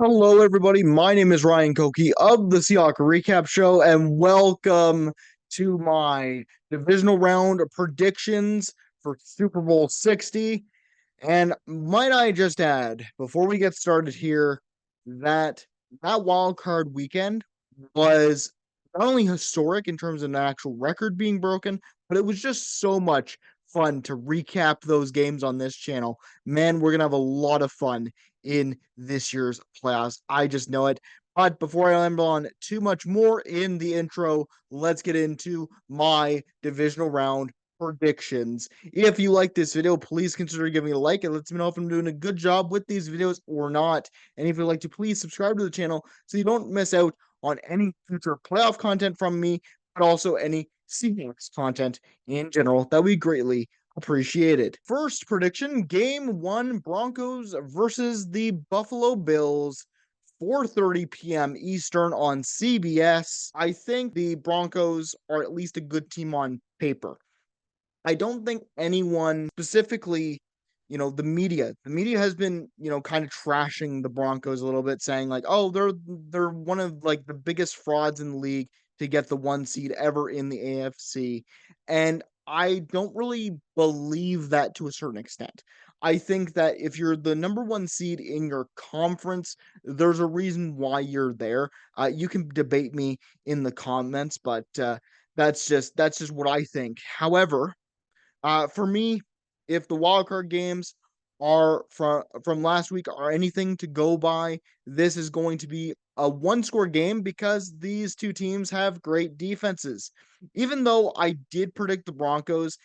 Hello, everybody. My name is Ryan Koki of the Seahawk Recap Show, and welcome to my divisional round predictions for Super Bowl 60. And might I just add, before we get started here, that that wild card weekend was not only historic in terms of an actual record being broken, but it was just so much fun to recap those games on this channel. Man, we're gonna have a lot of fun in this year's playoffs. I just know it. But before I land on too much more in the intro, let's get into my divisional round predictions. If you like this video, please consider giving it a like. It lets me know if I'm doing a good job with these videos or not. And if you'd like to, please subscribe to the channel so you don't miss out on any future playoff content from me, but also any Seahawks content in general. That we greatly appreciate it. First prediction, game one, Broncos versus the Buffalo Bills. 4:30 p.m. Eastern on CBS. I think the Broncos are at least a good team on paper. I don't think anyone specifically, the media has been, kind of trashing the Broncos a little bit, saying like, oh, they're one of like the biggest frauds in the league to get the one seed ever in the AFC. And I don't really believe that to a certain extent. I think that if you're the number one seed in your conference, there's a reason why you're there. You can debate me in the comments, but that's just what I think. However, for me, if the wild card games are from last week are anything to go by, this is going to be a one-score game because these two teams have great defenses. Even though I did predict the Broncos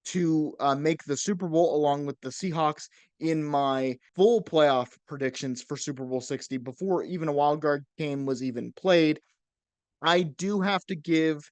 to make the Super Bowl along with the Seahawks in my full playoff predictions for Super Bowl 60 before even a wild card game was even played, I do have to give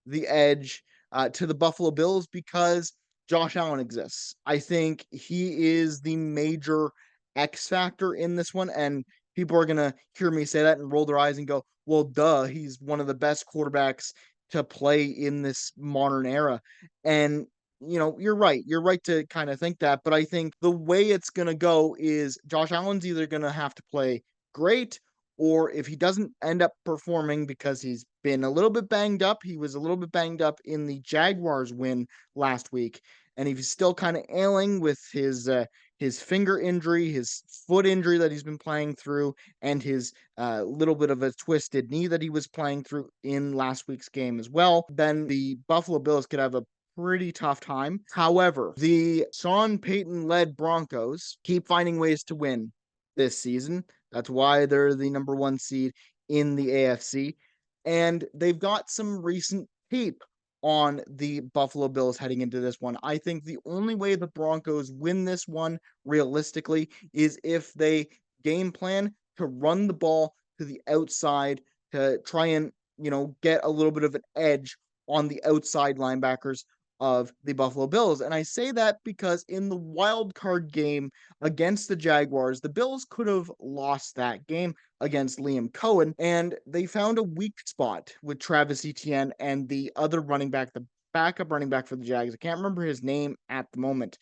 the edge to the Buffalo Bills because Josh Allen exists. I think he is the major X factor in this one, and people are gonna hear me say that and roll their eyes and go, "Well, duh, he's one of the best quarterbacks to play in this modern era." And you're right. You're right to kind of think that, but I think the way it's gonna go is Josh Allen's either gonna have to play great, or if he doesn't end up performing because he's been a little bit banged up, he was a little bit banged up in the Jaguars win last week, and if he's still kind of ailing with his finger injury, his foot injury that he's been playing through, and his little bit of a twisted knee that he was playing through in last week's game as well, then the Buffalo Bills could have a pretty tough time. However, the Sean Payton led Broncos keep finding ways to win this season. That's why they're the number one seed in the AFC. And they've got some recent tape on the Buffalo Bills heading into this one. I think the only way the Broncos win this one realistically is if they game plan to run the ball to the outside to try and, get a little bit of an edge on the outside linebackers of the Buffalo Bills. And I say that because in the wild card game against the Jaguars, the Bills could have lost that game against Liam Cohen, and they found a weak spot with Travis Etienne and the other running back, the backup running back for the Jags. I can't remember his name at the moment,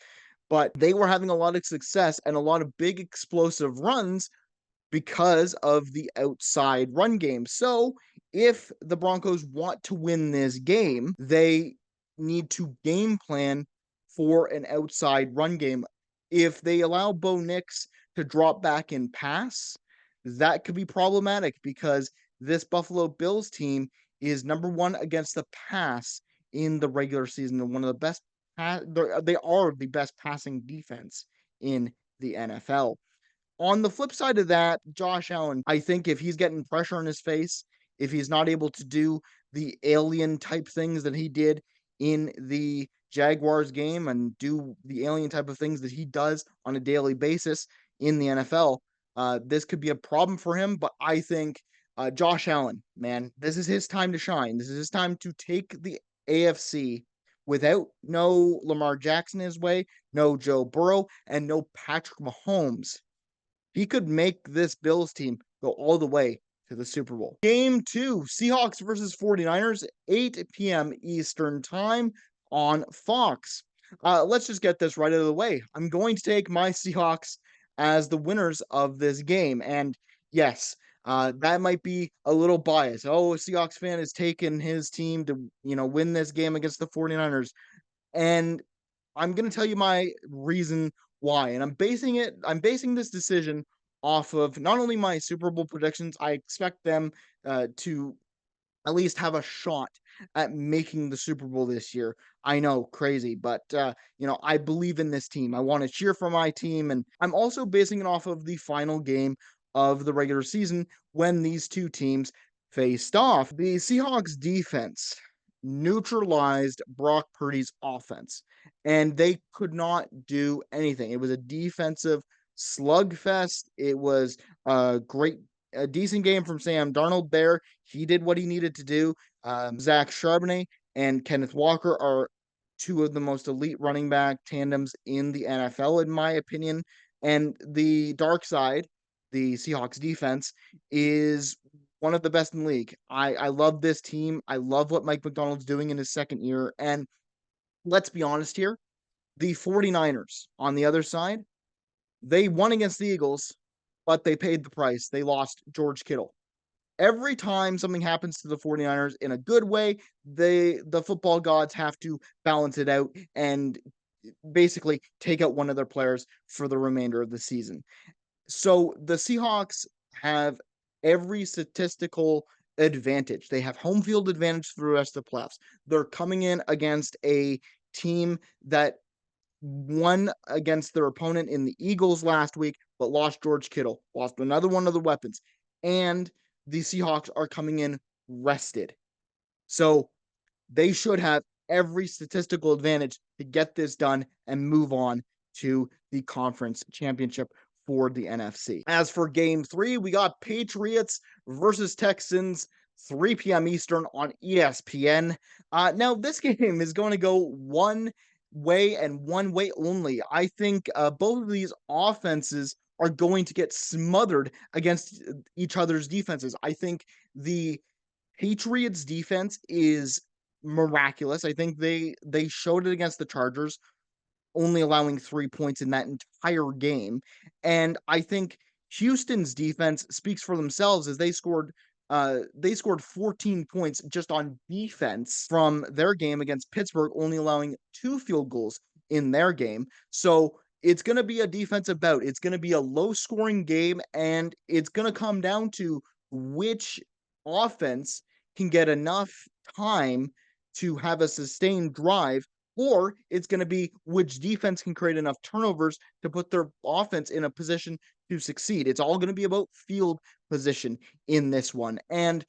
but they were having a lot of success and a lot of big explosive runs because of the outside run game. So if the Broncos want to win this game, they need to game plan for an outside run game. If they allow Bo Nix to drop back and pass, that could be problematic because this Buffalo Bills team is number one against the pass in the regular season. They're one of the best. They are the best passing defense in the NFL. On the flip side of that, Josh Allen, I think if he's getting pressure on his face, if he's not able to do the alien type things that he did in the Jaguars game and do the alien type of things that he does on a daily basis in the NFL, this could be a problem for him. But I think Josh Allen, man, this is his time to shine. This is his time to take the AFC without no Lamar Jackson his way, no Joe Burrow, and no Patrick Mahomes. He could make this Bills team go all the way to the Super Bowl. Game two, Seahawks versus 49ers, 8 p.m. Eastern time on Fox. Let's just get this right out of the way. I'm going to take my Seahawks as the winners of this game. And Yes, that might be a little biased. Oh, a Seahawks fan has taken his team to, win this game against the 49ers. And I'm going to tell you my reason why. And I'm basing this decision off of not only my Super Bowl predictions, I expect them to at least have a shot at making the Super Bowl this year. I know, crazy, but I believe in this team. I want to cheer for my team, and I'm also basing it off of the final game of the regular season when these two teams faced off. The Seahawks defense neutralized Brock Purdy's offense, and they could not do anything. It was a defensive slugfest. It was a decent game from Sam Darnold there. He did what he needed to do. Zach Charbonnet and Kenneth Walker are two of the most elite running back tandems in the NFL, in my opinion. And the dark side, the Seahawks defense, is one of the best in the league. I love this team. I love what Mike McDonald's doing in his second year. And let's be honest here, the 49ers on the other side, they won against the Eagles, but they paid the price. They lost George Kittle. Every time something happens to the 49ers in a good way, the football gods have to balance it out and basically take out one of their players for the remainder of the season. So the Seahawks have every statistical advantage. They have home field advantage for the rest of the playoffs. They're coming in against a team that won against their opponent in the Eagles last week, but lost George Kittle, lost another one of the weapons. And the Seahawks are coming in rested. So they should have every statistical advantage to get this done and move on to the conference championship for the NFC. As for game 3, we got Patriots versus Texans, 3 p.m. Eastern on ESPN. Now, this game is going to go one way and one way only. I think both of these offenses are going to get smothered against each other's defenses. I think the Patriots defense is miraculous. I think they showed it against the Chargers, only allowing 3 points in that entire game. And I think Houston's defense speaks for themselves as they scored 14 points just on defense from their game against Pittsburgh, only allowing 2 field goals in their game. So it's going to be a defensive bout. It's going to be a low scoring game, and it's going to come down to which offense can get enough time to have a sustained drive, or it's going to be which defense can create enough turnovers to put their offense in a position to succeed. It's all going to be about field position in this one. And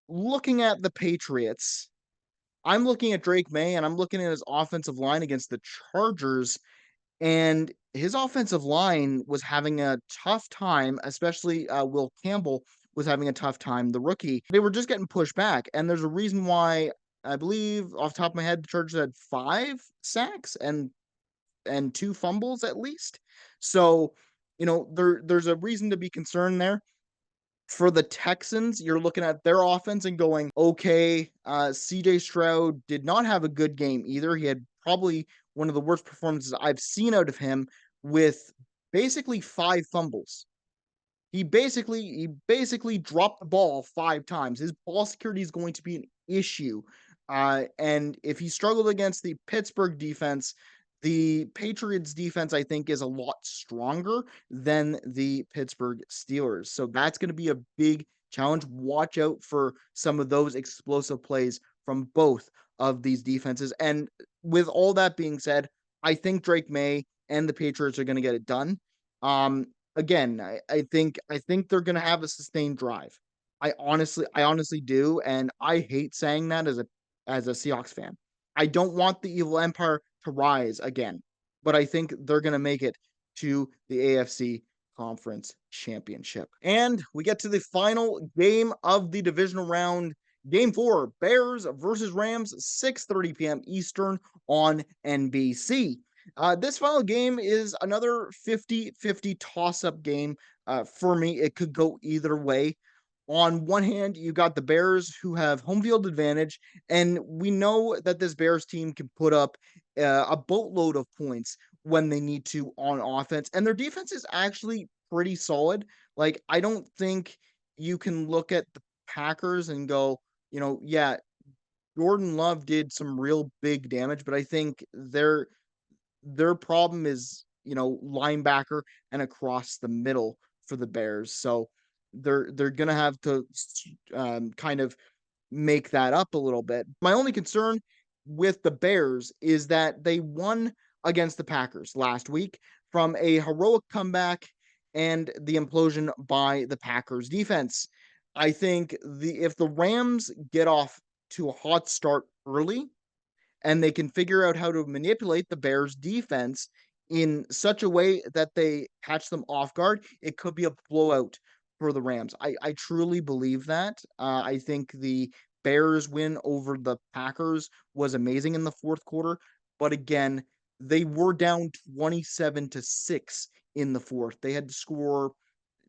looking at the Patriots, I'm looking at Drake May and I'm looking at his offensive line against the Chargers, and his offensive line was having a tough time, especially Will Campbell was having a tough time, the rookie. They were just getting pushed back, and there's a reason why. I believe off the top of my head, the Chargers had 5 sacks and 2 fumbles at least. So, there's a reason to be concerned there. For the Texans, you're looking at their offense and going, okay, CJ Stroud did not have a good game either. He had probably one of the worst performances I've seen out of him, with basically 5 fumbles. He basically dropped the ball 5 times. His ball security is going to be an issue. And if he struggled against the Pittsburgh defense, the Patriots defense, I think, is a lot stronger than the Pittsburgh Steelers. So that's going to be a big challenge. Watch out for some of those explosive plays from both of these defenses. And with all that being said, I think Drake May and the Patriots are going to get it done. Again, I think they're going to have a sustained drive. I honestly do, and I hate saying that as a Seahawks fan. I don't want the evil empire to rise again, but I think they're going to make it to the AFC Conference Championship. And we get to the final game of the divisional round. Game 4, Bears versus Rams, 6:30 p.m. Eastern on NBC. This final game is another 50-50 toss-up game. For me, it could go either way. On one hand, you got the Bears, who have home field advantage, and we know that this Bears team can put up a boatload of points when they need to on offense, and their defense is actually pretty solid. Like, I don't think you can look at the Packers and go, yeah, Jordan Love did some real big damage, but I think their problem is, linebacker and across the middle for the Bears. So they're gonna have to kind of make that up a little bit. My only concern with the Bears is that they won against the Packers last week from a heroic comeback and the implosion by the Packers defense. I think the if the Rams get off to a hot start early, and they can figure out how to manipulate the Bears defense in such a way that they catch them off guard, it could be a blowout for the Rams. I truly believe that. I think the Bears win over the Packers was amazing in the fourth quarter, but again, they were down 27-6 in the fourth. They had to score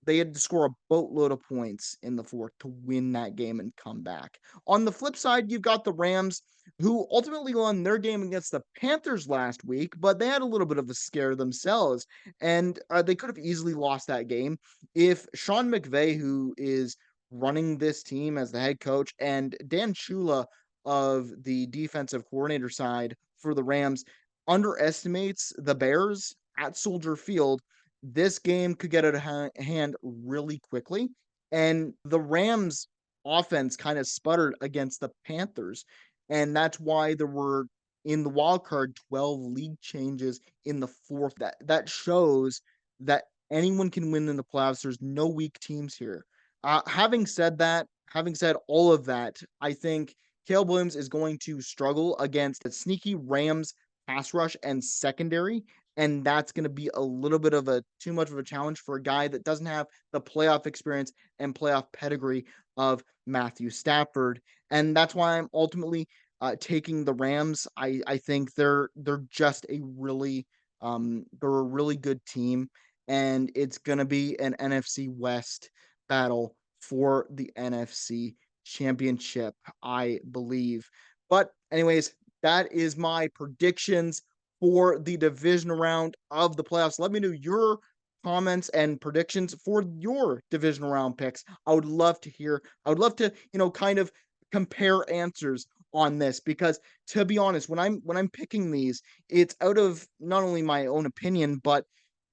a boatload of points in the fourth to win that game and come back. On the flip side, you've got the Rams, who ultimately won their game against the Panthers last week, but they had a little bit of a scare themselves, and they could have easily lost that game if Sean McVay, who is running this team as the head coach, and Dan Shula of the defensive coordinator side for the Rams underestimates the Bears at Soldier Field. This game could get out of hand really quickly. And the Rams offense kind of sputtered against the Panthers. And that's why there were in the wild card 12 league changes in the fourth. That shows that anyone can win in the playoffs. There's no weak teams here. Having said all of that, I think Caleb Williams is going to struggle against a sneaky Rams pass rush and secondary, and that's going to be a little bit of a too much of a challenge for a guy that doesn't have the playoff experience and playoff pedigree of Matthew Stafford. And that's why I'm ultimately taking the Rams. I think they're just they're a really good team, and it's going to be an NFC West battle for the NFC championship, I believe. But anyways, that is my predictions for the division round of the playoffs. Let me know your comments and predictions for your divisional round picks. I would love to hear. I would love to, kind of compare answers on this, because to be honest, when I'm picking these, it's out of not only my own opinion, but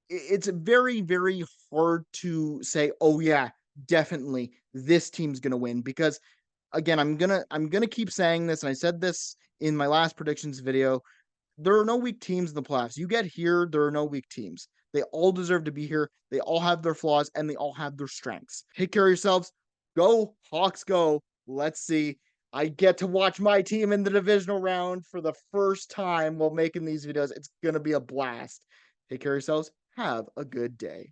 it's very, very hard to say, oh yeah, definitely this team's gonna win, because again, I'm gonna keep saying this, and I said this in my last predictions video. There are no weak teams in the playoffs. You get here, there are no weak teams. They all deserve to be here. They all have their flaws and they all have their strengths. Take care of yourselves. Go, Hawks, go. Let's see. I get to watch my team in the divisional round for the first time while making these videos. It's going to be a blast. Take care of yourselves. Have a good day.